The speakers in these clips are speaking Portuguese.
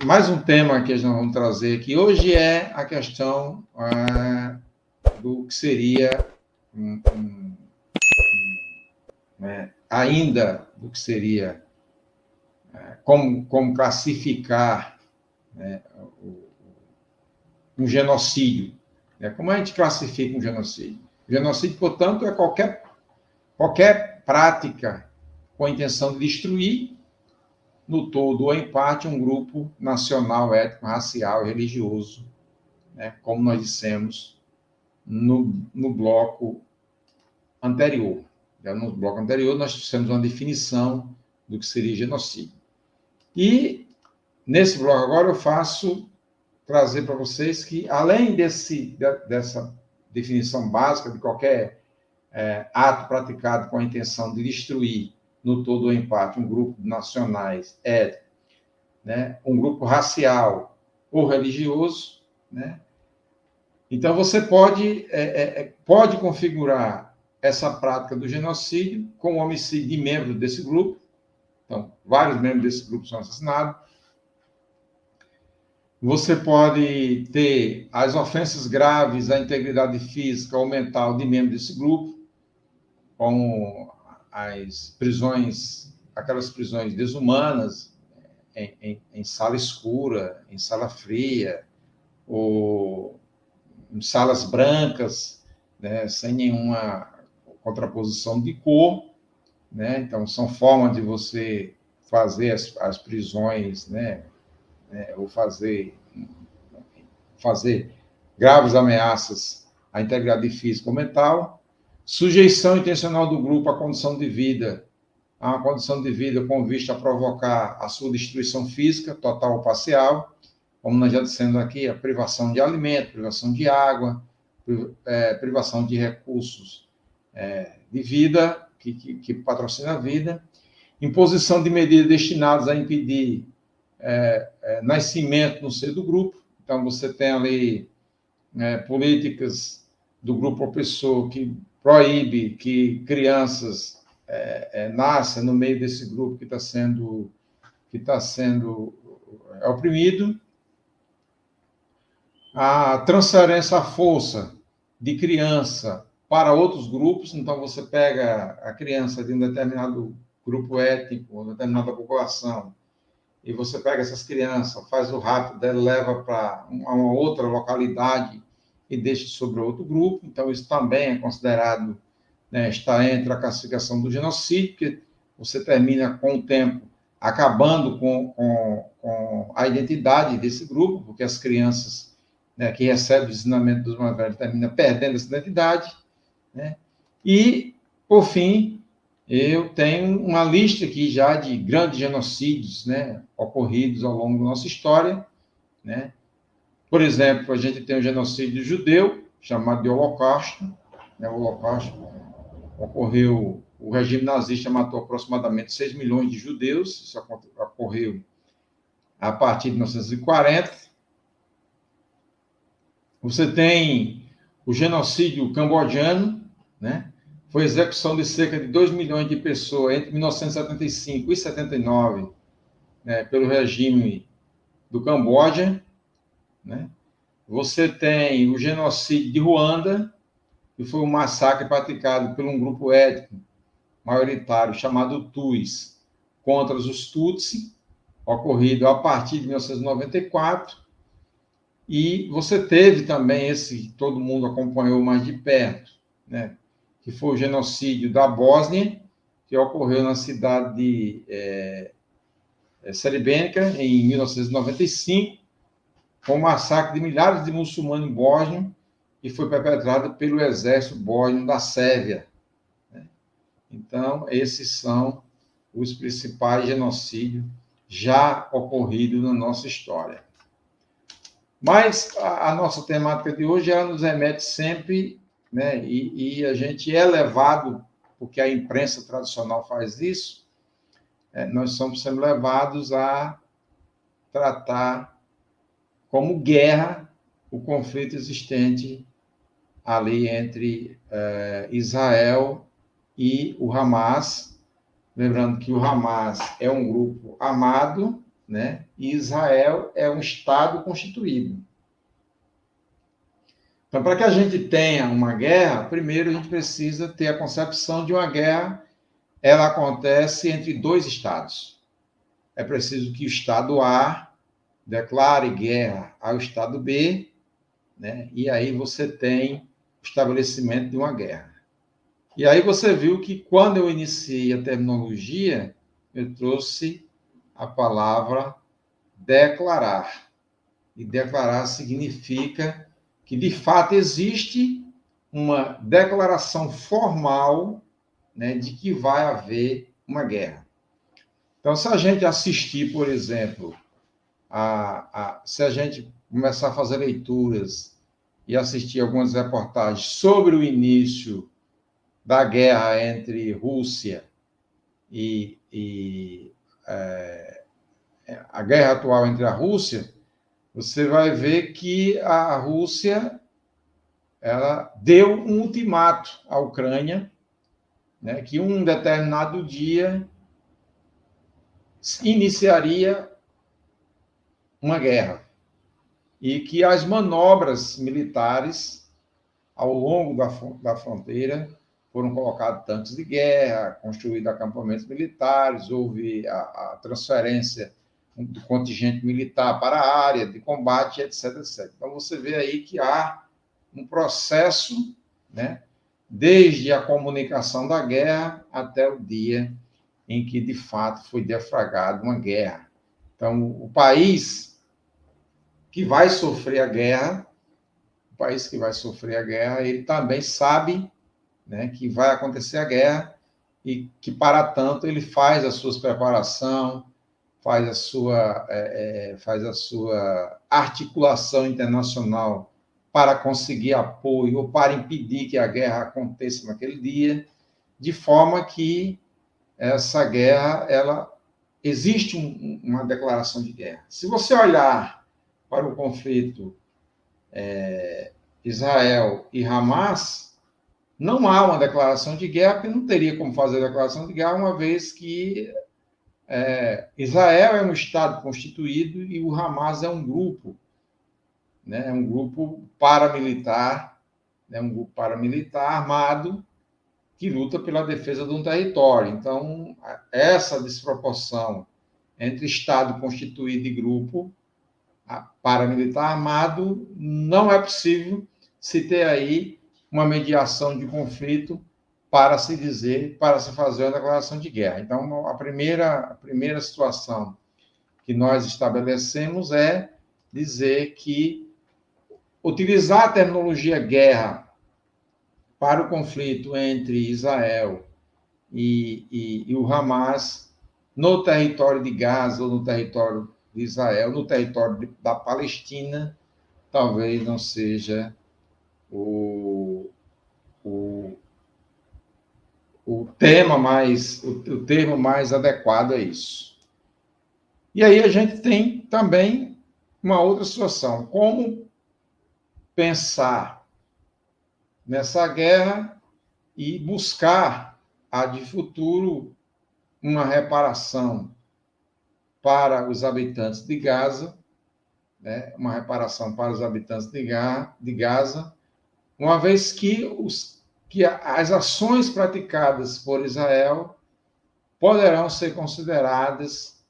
mais um tema que nós vamos trazer aqui hoje é a questão do que seria ainda do que seria como classificar, né, um genocídio. Como a gente classifica um genocídio? O genocídio, portanto, é qualquer prática com a intenção de destruir, no todo ou em parte, um grupo nacional, étnico, racial e religioso, né, como nós dissemos no bloco anterior. No bloco anterior, nós fizemos uma definição do que seria genocídio. E, nesse bloco agora, eu faço trazer para vocês que, além dessa definição básica de qualquer ato praticado com a intenção de destruir, no todo ou em parte, um grupo de nacionais, étnicos, né, um grupo racial ou religioso, né? Então, você pode configurar essa prática do genocídio com o homicídio de membros desse grupo. Então, vários membros desse grupo são assassinados. Você pode ter as ofensas graves à integridade física ou mental de membros desse grupo, como as prisões, aquelas prisões desumanas, em sala escura, em sala fria, ou em salas brancas, né, sem nenhuma contraposição de cor, né? Então, são formas de você fazer as prisões, né, ou fazer graves ameaças à integridade física ou mental. Sujeição intencional do grupo à condição de vida, a uma condição de vida com vista a provocar a sua destruição física, total ou parcial, como nós já dissemos aqui, a privação de alimento, privação de água, privação de recursos de vida, que patrocina a vida, imposição de medidas destinadas a impedir nascimento no seio do grupo. Então, você tem ali políticas do grupo opressor que proíbe que crianças nasçam no meio desse grupo que está sendo oprimido. A transferência à força de criança para outros grupos. Então, você pega a criança de um determinado grupo étnico, uma determinada população, e você pega essas crianças, faz o rapto dela, leva para uma outra localidade e deixa sobre outro grupo. Então, isso também é considerado, né, está entre a classificação do genocídio, porque você termina com o tempo acabando com a identidade desse grupo, porque as crianças, né, que recebem o ensinamento dos mais velhos terminam perdendo essa identidade, né? E, por fim, eu tenho uma lista aqui já de grandes genocídios, né, ocorridos ao longo da nossa história, né? Por exemplo, a gente tem o genocídio judeu, chamado de Holocausto, né? O Holocausto ocorreu, o regime nazista matou aproximadamente 6 milhões de judeus, isso ocorreu a partir de 1940. Você tem o genocídio cambodjano, né? Foi a execução de cerca de 2 milhões de pessoas entre 1975 e 79, né, pelo regime do Camboja, né? Você tem o genocídio de Ruanda, que foi um massacre praticado por um grupo étnico maioritário chamado Tuts contra os Tutsi, ocorrido a partir de 1994. E você teve também todo mundo acompanhou mais de perto, né, que foi o genocídio da Bósnia, que ocorreu na cidade de Srebrenica, em 1995, com o massacre de milhares de muçulmanos em Bósnia, e foi perpetrado pelo exército bósnio da Sérvia, né? Então, esses são os principais genocídios já ocorridos na nossa história. Mas a nossa temática de hoje, ela nos remete sempre, né, e a gente é levado, porque a imprensa tradicional faz isso, nós somos sempre levados a tratar como guerra o conflito existente ali entre Israel e o Hamas. Lembrando que o Hamas é um grupo armado, né? E Israel é um Estado constituído. Então, para que a gente tenha uma guerra, primeiro a gente precisa ter a concepção de uma guerra, ela acontece entre dois estados. É preciso que o Estado A declare guerra ao Estado B, né? E aí você tem o estabelecimento de uma guerra. E aí você viu que quando eu iniciei a terminologia, eu trouxe a palavra declarar. E declarar significa que, de fato, existe uma declaração formal, né, de que vai haver uma guerra. Então, se a gente assistir, por exemplo, se a gente começar a fazer leituras e assistir algumas reportagens sobre o início da guerra entre Rússia e a guerra atual entre a Rússia, você vai ver que a Rússia ela deu um ultimato à Ucrânia, né, que um determinado dia iniciaria uma guerra e que as manobras militares ao longo da fronteira foram colocados tanques de guerra, construídos acampamentos militares, houve a transferência do contingente militar para a área de combate, etc, etc. Então, você vê aí que há um processo, né, desde a comunicação da guerra até o dia em que, de fato, foi deflagrada uma guerra. Então, o país que vai sofrer a guerra, ele também sabe, né, que vai acontecer a guerra e que, para tanto, ele faz a sua preparação, faz a sua articulação internacional para conseguir apoio ou para impedir que a guerra aconteça naquele dia, de forma que essa guerra, existe uma declaração de guerra. Se você olhar para o conflito Israel e Hamas, não há uma declaração de guerra, porque não teria como fazer a declaração de guerra, uma vez que Israel é um Estado constituído e o Hamas é um grupo, né? É um grupo paramilitar, né? Um grupo paramilitar armado que luta pela defesa de um território. Então, essa desproporção entre Estado constituído e grupo paramilitar armado não é possível se ter aí uma mediação de conflito para se fazer uma declaração de guerra. Então, a primeira situação que nós estabelecemos é dizer que utilizar a terminologia guerra para o conflito entre Israel e o Hamas no território de Gaza ou no território de Israel, no território da Palestina, talvez não seja o termo mais adequado a isso. E aí a gente tem também uma outra situação, como pensar nessa guerra e buscar de futuro uma reparação para os habitantes de Gaza, né? Uma reparação para os habitantes de Gaza, uma vez que as ações praticadas por Israel poderão ser consideradas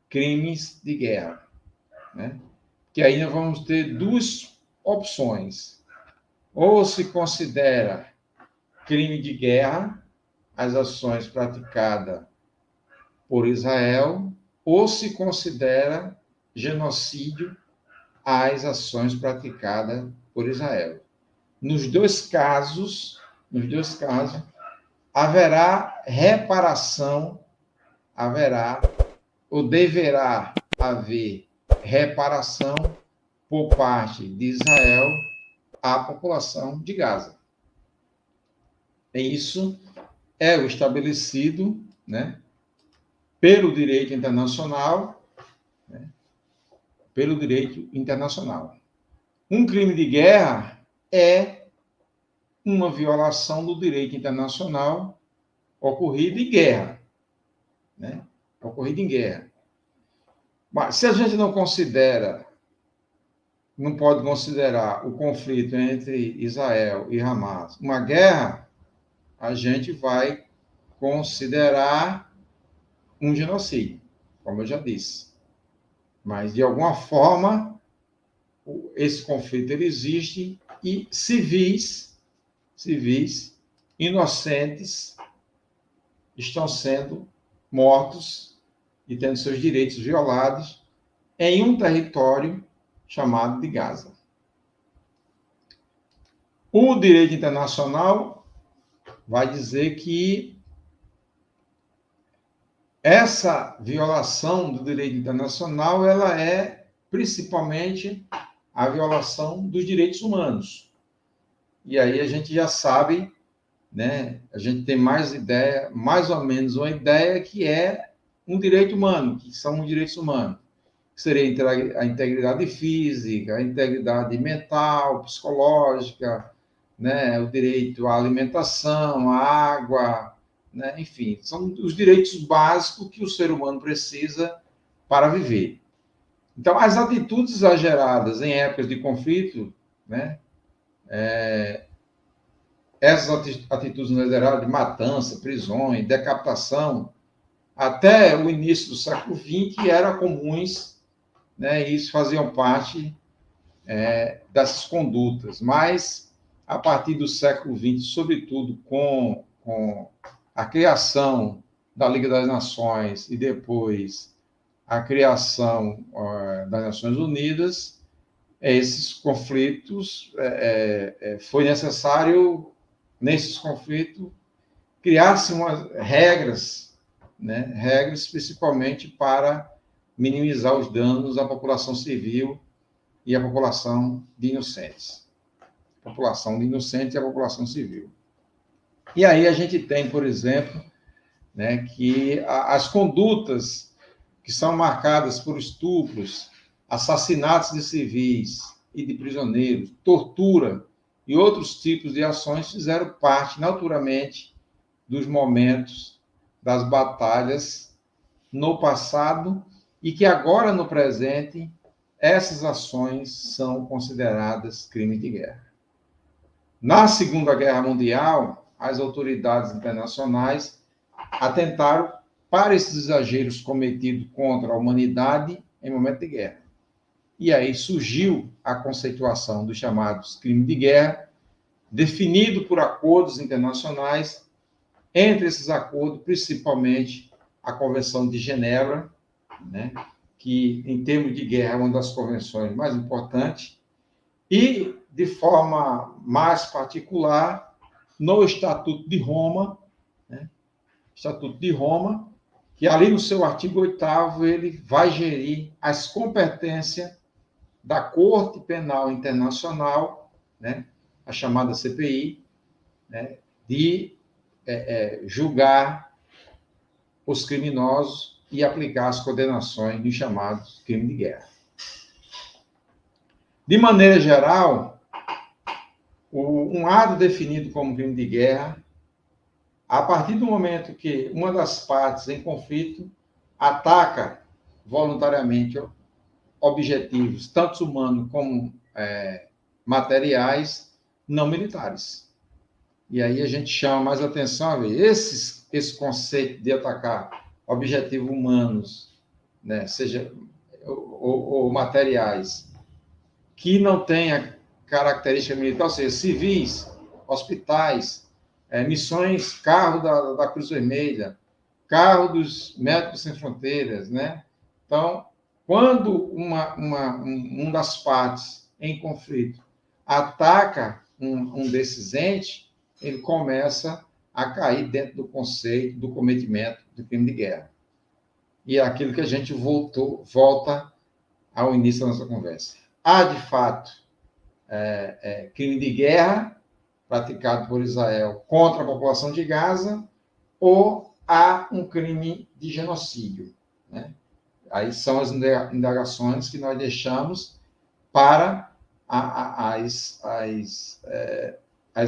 crimes de guerra, né? Que aí nós vamos ter duas opções. Ou se considera crime de guerra as ações praticadas por Israel, ou se considera genocídio as ações praticadas por Israel. Nos dois casos, haverá reparação, ou deverá haver reparação por parte de Israel à população de Gaza. E isso é o estabelecido, né, pelo direito internacional, né, pelo direito internacional. Um crime de guerra é uma violação do direito internacional ocorrida em guerra, né? Ocorrida em guerra. Mas se a gente não pode considerar o conflito entre Israel e Hamas uma guerra, a gente vai considerar um genocídio, como eu já disse. Mas, de alguma forma, esse conflito ele existe e civis inocentes estão sendo mortos e tendo seus direitos violados em um território chamado de Gaza. O direito internacional vai dizer que essa violação do direito internacional ela é principalmente a violação dos direitos humanos. E aí a gente já sabe, né? A gente tem mais ou menos uma ideia que é um direito humano, que são os direitos humanos. Que seria a integridade física, a integridade mental, psicológica, né? O direito à alimentação, à água, né? Enfim, são os direitos básicos que o ser humano precisa para viver. Então, as atitudes exageradas em épocas de conflito, né? Essas atitudes exageradas de matança, prisões, decapitação, até o início do século XX eram comuns, né? E isso faziam parte dessas condutas. Mas, a partir do século XX, sobretudo com a criação da Liga das Nações e depois a criação das Nações Unidas, esses conflitos, foi necessário, nesses conflitos, criar-se regras, né? Regras principalmente para minimizar os danos à população civil e à população de inocentes. A população de inocentes e a população civil. E aí a gente tem, por exemplo, né, que as condutas que são marcadas por estupros, assassinatos de civis e de prisioneiros, tortura e outros tipos de ações fizeram parte, naturalmente, dos momentos das batalhas no passado e que agora, no presente, essas ações são consideradas crimes de guerra. Na Segunda Guerra Mundial, as autoridades internacionais atentaram para esses exageros cometidos contra a humanidade em momento de guerra. E aí surgiu a conceituação dos chamados crimes de guerra, definido por acordos internacionais, entre esses acordos, principalmente a Convenção de Genebra, né, que, em termos de guerra, é uma das convenções mais importantes, e, de forma mais particular, no Estatuto de Roma, né, Estatuto de Roma, que ali no seu artigo 8º ele vai gerir as competências da Corte Penal Internacional, né, a chamada CPI, né, de julgar os criminosos e aplicar as condenações dos chamados crimes de guerra. De maneira geral, um ato definido como crime de guerra, a partir do momento que uma das partes em conflito ataca voluntariamente objetivos, tanto humanos como materiais, não militares. E aí a gente chama mais atenção, esse conceito de atacar objetivos humanos, né, seja ou materiais, que não tenha característica militar, ou seja, civis, hospitais, missões, carro da Cruz Vermelha, carro dos Médicos Sem Fronteiras, né? Então, quando uma das partes em conflito ataca um desses entes, ele começa a cair dentro do conceito do cometimento do crime de guerra. E é aquilo que a gente volta ao início da nossa conversa. Há, de fato, crime de guerra praticado por Israel contra a população de Gaza, ou há um crime de genocídio, né? Aí são as indagações que nós deixamos para as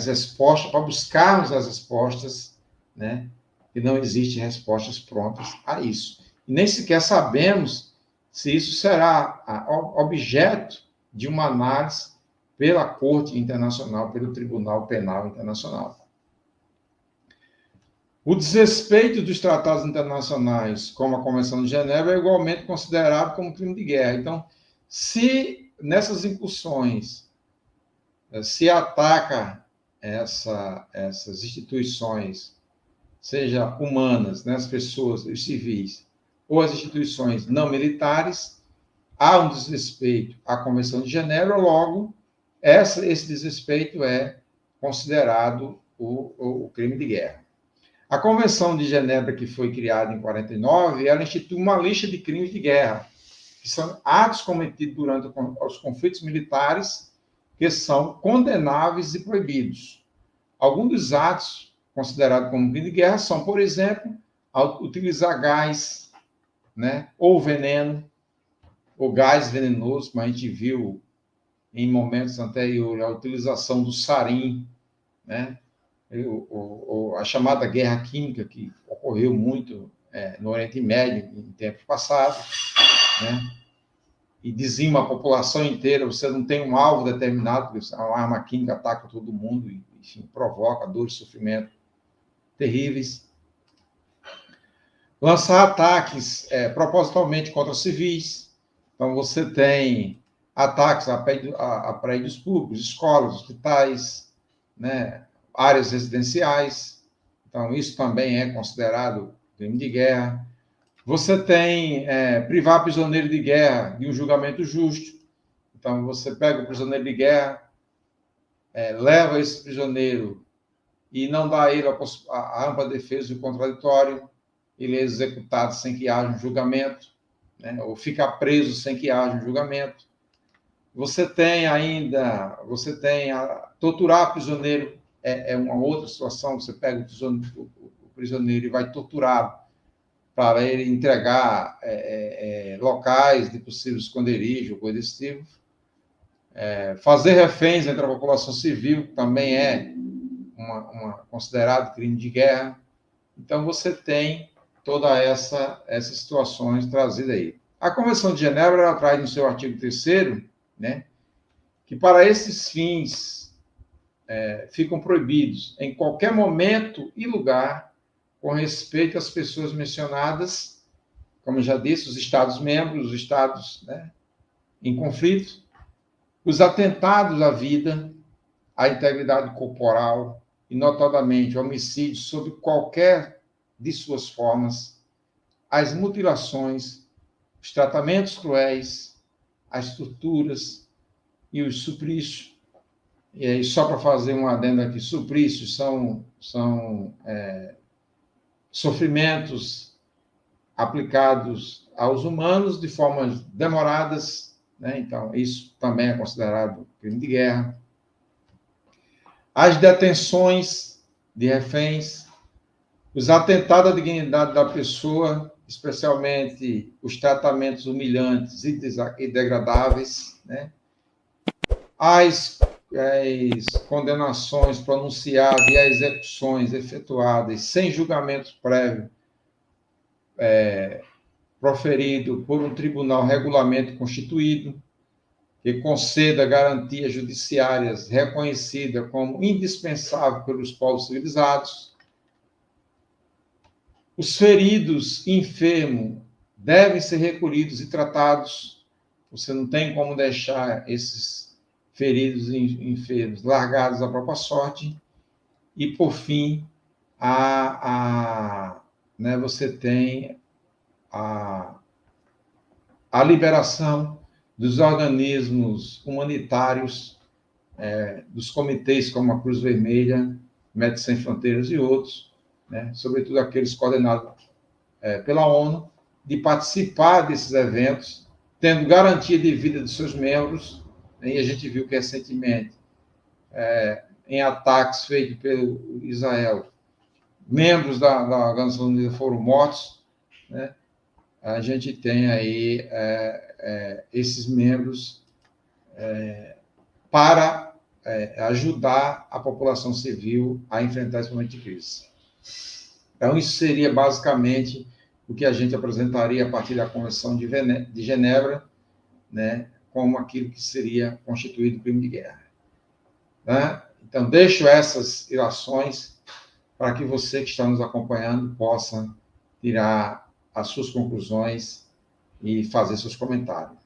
respostas, para buscarmos as respostas, né? E não existem respostas prontas a isso. E nem sequer sabemos se isso será objeto de uma análise pela Corte Internacional, pelo Tribunal Penal Internacional. O desrespeito dos tratados internacionais, como a Convenção de Genebra, é igualmente considerado como crime de guerra. Então, se nessas incursões se ataca essas instituições, seja humanas, né, as pessoas, os civis, ou as instituições não militares, há um desrespeito à Convenção de Genebra, logo, esse desrespeito é considerado o crime de guerra. A Convenção de Genebra, que foi criada em 49, ela institui uma lista de crimes de guerra, que são atos cometidos durante os conflitos militares que são condenáveis e proibidos. Alguns dos atos considerados como crime de guerra são, por exemplo, utilizar gás, né, ou veneno, ou gás venenoso, como a gente viu em momentos anteriores, a utilização do sarin, né, a chamada guerra química, que ocorreu muito no Oriente Médio em tempos passados, né, e dizima a população inteira, você não tem um alvo determinado, porque a arma química ataca todo mundo e, enfim, provoca dor e sofrimento terríveis. Lançar ataques propositalmente contra civis. Então, você tem ataques a prédios públicos, escolas, hospitais, né, áreas residenciais. Então, isso também é considerado crime de guerra. Você tem privar prisioneiro de guerra de um julgamento justo. Então, você pega o prisioneiro de guerra, leva esse prisioneiro e não dá a ele a ampla defesa e o contraditório, ele é executado sem que haja um julgamento, né, ou fica preso sem que haja um julgamento. Você tem torturar prisioneiro, é uma outra situação, você pega o prisioneiro e vai torturá-lo para ele entregar locais de possível esconderijo, coisa desse tipo. Fazer reféns entre a população civil também é considerado crime de guerra. Então, você tem todas essas situações trazidas aí. A Convenção de Genebra ela traz no seu artigo 3º, né, que para esses fins ficam proibidos, em qualquer momento e lugar, com respeito às pessoas mencionadas, como já disse, os Estados-membros, os Estados, né, em conflito, os atentados à vida, à integridade corporal, e notadamente homicídio sob qualquer de suas formas, as mutilações, os tratamentos cruéis, as torturas e os suplícios. E aí, só para fazer um adendo aqui, suplícios são sofrimentos aplicados aos humanos de formas demoradas, né? Então, isso também é considerado crime de guerra. As detenções de reféns, os atentados à dignidade da pessoa, especialmente os tratamentos humilhantes e degradáveis, né? As condenações pronunciadas e as execuções efetuadas sem julgamento prévio proferido por um tribunal regularmente constituído, que conceda garantias judiciárias reconhecidas como indispensável pelos povos civilizados. Os feridos e enfermos devem ser recolhidos e tratados. Você não tem como deixar esses feridos e enfermos largados à própria sorte. E, por fim, você tem a liberação dos organismos humanitários, dos comitês como a Cruz Vermelha, Médicos Sem Fronteiras e outros, né, sobretudo aqueles coordenados pela ONU, de participar desses eventos, tendo garantia de vida de seus membros, né, e a gente viu que recentemente, em ataques feitos pelo Israel, membros da Organização Unida foram mortos, né, a gente tem aí esses membros para ajudar a população civil a enfrentar esse momento de crise. Então, isso seria basicamente o que a gente apresentaria a partir da Convenção de Genebra, né, como aquilo que seria constituído crime de guerra. Né? Então, deixo essas ilações para que você que está nos acompanhando possa tirar as suas conclusões e fazer seus comentários.